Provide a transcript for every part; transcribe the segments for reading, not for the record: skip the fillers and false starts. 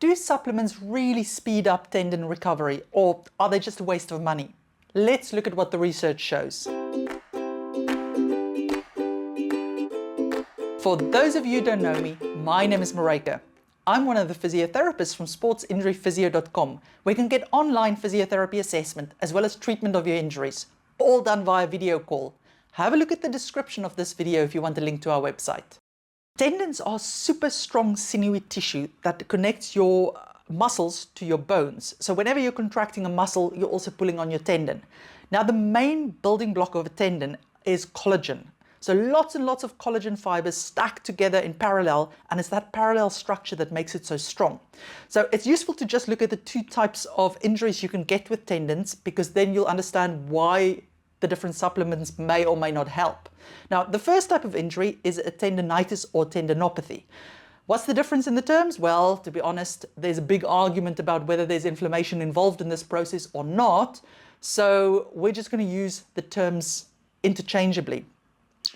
do supplements really speed up tendon recovery, or are they just a waste of money? Let's look at what the research shows. For those of you who don't know me, my name is Maryke. I'm one of the physiotherapists from sportsinjuryphysio.com, where you can get online physiotherapy assessment as well as treatment of your injuries, all done via video call. Have a look at the description of this video if you want a link to our website. Tendons are super strong sinewy tissue that connects your muscles to your bones. So whenever you're contracting a muscle, you're also pulling on your tendon. Now the main building block of a tendon is collagen. So lots and lots of collagen fibers stacked together in parallel, and it's that parallel structure that makes it so strong. So it's useful to just look at the two types of injuries you can get with tendons, because then you'll understand why the different supplements may or may not help. Now, the first type of injury is a tendonitis or tendinopathy. What's the difference in the terms? Well, to be honest, there's a big argument about whether there's inflammation involved in this process or not. So we're just going to use the terms interchangeably.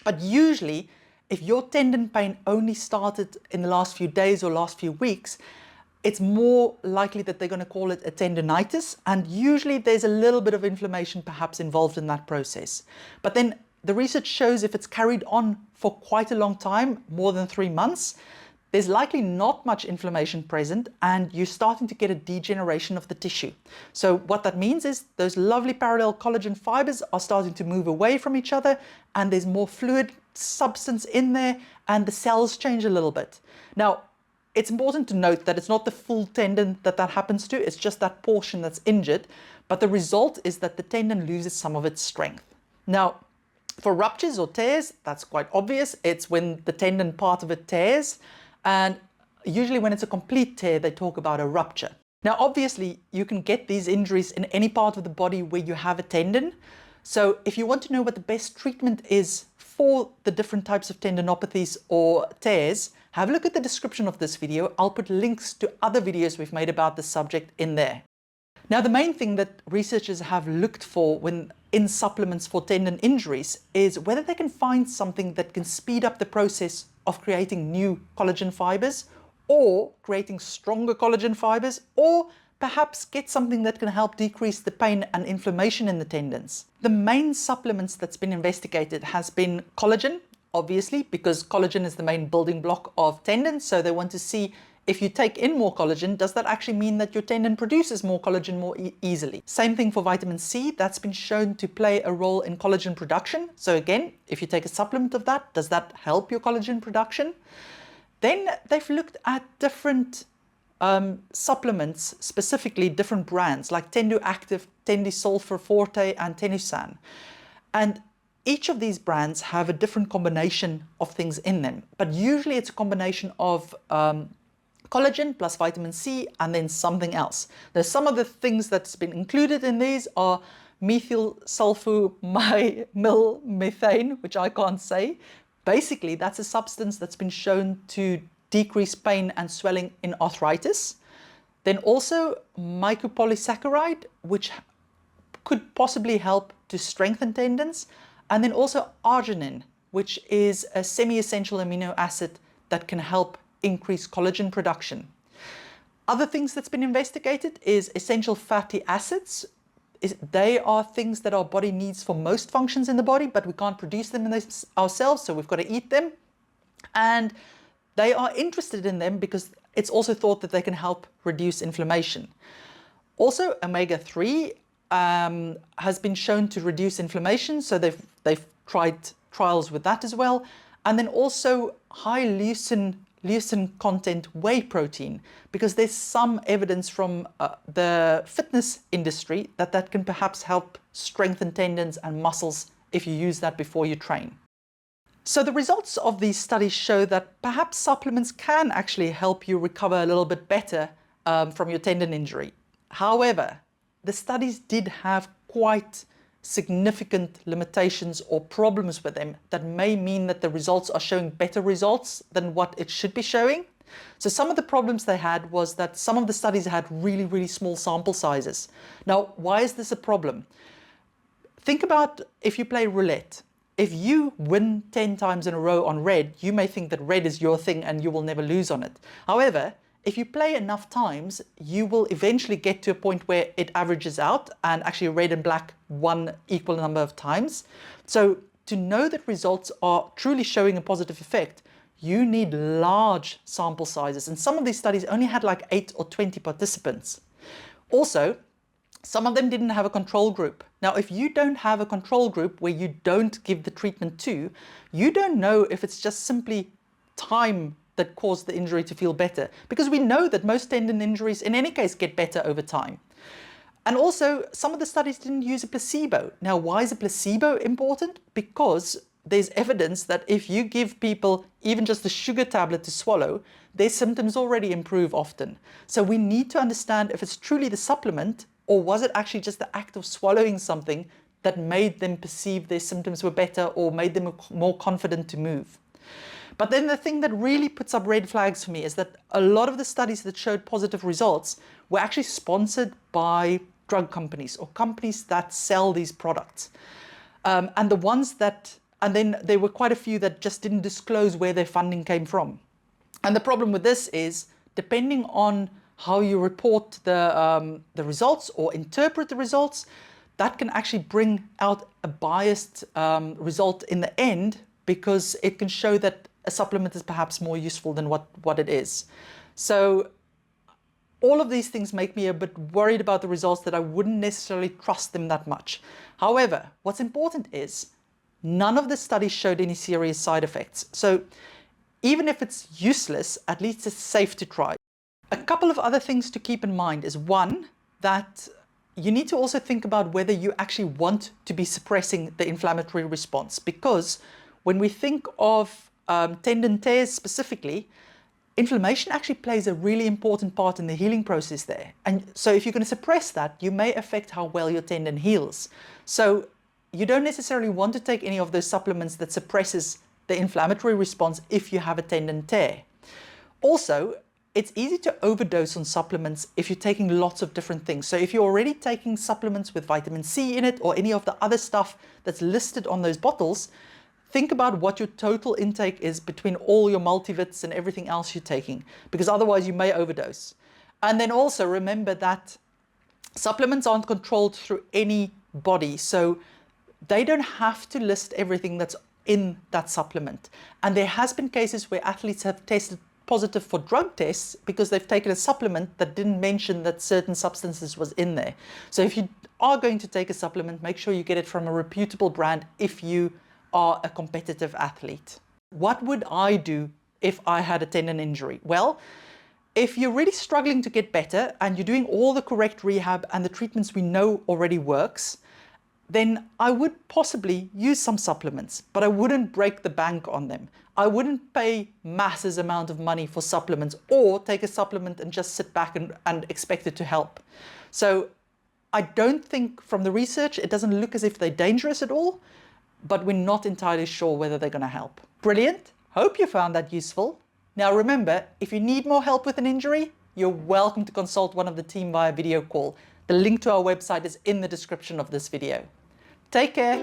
But usually, if your tendon pain only started in the last few days or last few weeks, it's more likely that they're going to call it a tendonitis, and usually there's a little bit of inflammation perhaps involved in that process. But then the research shows if it's carried on for quite a long time, more than 3 months, there's likely not much inflammation present, and you're starting to get a degeneration of the tissue. So what that means is those lovely parallel collagen fibers are starting to move away from each other, and there's more fluid substance in there, and the cells change a little bit. Now, it's important to note that it's not the full tendon that happens to, it's just that portion that's injured, but the result is that the tendon loses some of its strength. Now, for ruptures or tears, that's quite obvious. It's when the tendon part of it tears, and usually when it's a complete tear, they talk about a rupture. Now, obviously, you can get these injuries in any part of the body where you have a tendon. So if you want to know what the best treatment is for the different types of tendinopathies or tears, have a look at the description of this video. I'll put links to other videos we've made about this subject in there. Now, the main thing that researchers have looked for when in supplements for tendon injuries is whether they can find something that can speed up the process of creating new collagen fibers, or creating stronger collagen fibers, or perhaps get something that can help decrease the pain and inflammation in the tendons. The main supplements that's been investigated has been collagen, obviously, because collagen is the main building block of tendons. So they want to see if you take in more collagen, does that actually mean that your tendon produces more collagen more easily? Same thing for vitamin C. That's been shown to play a role in collagen production. So again, if you take a supplement of that, does that help your collagen production? Then they've looked at different supplements, specifically different brands like Tendoactive, Tendisulfur Forte, and Tenusan. And each of these brands have a different combination of things in them, but usually it's a combination of collagen plus vitamin C and then something else. There's some of the things that's been included in these are methyl sulfomethane, which I can't say. Basically, that's a substance that's been shown to decrease pain and swelling in arthritis. Then also mycopolysaccharide, which could possibly help to strengthen tendons. And then also arginine, which is a semi-essential amino acid that can help increase collagen production. Other things that's been investigated is essential fatty acids. They are things that our body needs for most functions in the body, but we can't produce them ourselves, so we've got to eat them. And they are interested in them because it's also thought that they can help reduce inflammation. Also, omega-3 has been shown to reduce inflammation, so they've tried trials with that as well. And then also high leucine content whey protein, because there's some evidence from the fitness industry that can perhaps help strengthen tendons and muscles if you use that before you train. So the results of these studies show that perhaps supplements can actually help you recover a little bit better from your tendon injury. However, the studies did have quite significant limitations or problems with them that may mean that the results are showing better results than what it should be showing. So some of the problems they had was that some of the studies had really, really small sample sizes. Now, why is this a problem? Think about if you play roulette. If you win 10 times in a row on red, you may think that red is your thing and you will never lose on it. However, if you play enough times, you will eventually get to a point where it averages out and actually red and black one equal number of times. So to know that results are truly showing a positive effect, you need large sample sizes. And some of these studies only had like 8 or 20 participants. Also, some of them didn't have a control group. Now, if you don't have a control group where you don't give the treatment to, you don't know if it's just simply time that caused the injury to feel better, because we know that most tendon injuries in any case get better over time. And also, some of the studies didn't use a placebo. Now, why is a placebo important? Because there's evidence that if you give people even just a sugar tablet to swallow, their symptoms already improve often. So we need to understand if it's truly the supplement, or was it actually just the act of swallowing something that made them perceive their symptoms were better or made them more confident to move. But then the thing that really puts up red flags for me is that a lot of the studies that showed positive results were actually sponsored by drug companies or companies that sell these products. And then there were quite a few that just didn't disclose where their funding came from. And the problem with this is, depending on how you report the results or interpret the results, that can actually bring out a biased result in the end, because it can show that a supplement is perhaps more useful than what it is. So all of these things make me a bit worried about the results, that I wouldn't necessarily trust them that much. However, what's important is none of the studies showed any serious side effects. So even if it's useless, at least it's safe to try. A couple of other things to keep in mind is, one, that you need to also think about whether you actually want to be suppressing the inflammatory response, because when we think of tendon tears specifically, inflammation actually plays a really important part in the healing process there. And so if you're going to suppress that, you may affect how well your tendon heals. So you don't necessarily want to take any of those supplements that suppresses the inflammatory response if you have a tendon tear. Also, it's easy to overdose on supplements if you're taking lots of different things. So if you're already taking supplements with vitamin C in it or any of the other stuff that's listed on those bottles, think about what your total intake is between all your multivits and everything else you're taking, because otherwise you may overdose. And then also remember that supplements aren't controlled through any body, so they don't have to list everything that's in that supplement. And there has been cases where athletes have tested positive for drug tests because they've taken a supplement that didn't mention that certain substances was in there. So if you are going to take a supplement, make sure you get it from a reputable brand if you are a competitive athlete. What would I do if I had a tendon injury? Well, if you're really struggling to get better and you're doing all the correct rehab and the treatments we know already works, then I would possibly use some supplements, but I wouldn't break the bank on them. I wouldn't pay massive amount of money for supplements or take a supplement and just sit back and expect it to help. So I don't think, from the research, it doesn't look as if they're dangerous at all, but we're not entirely sure whether they're going to help. Brilliant. Hope you found that useful. Now remember, if you need more help with an injury, you're welcome to consult one of the team via video call. The link to our website is in the description of this video. Take care.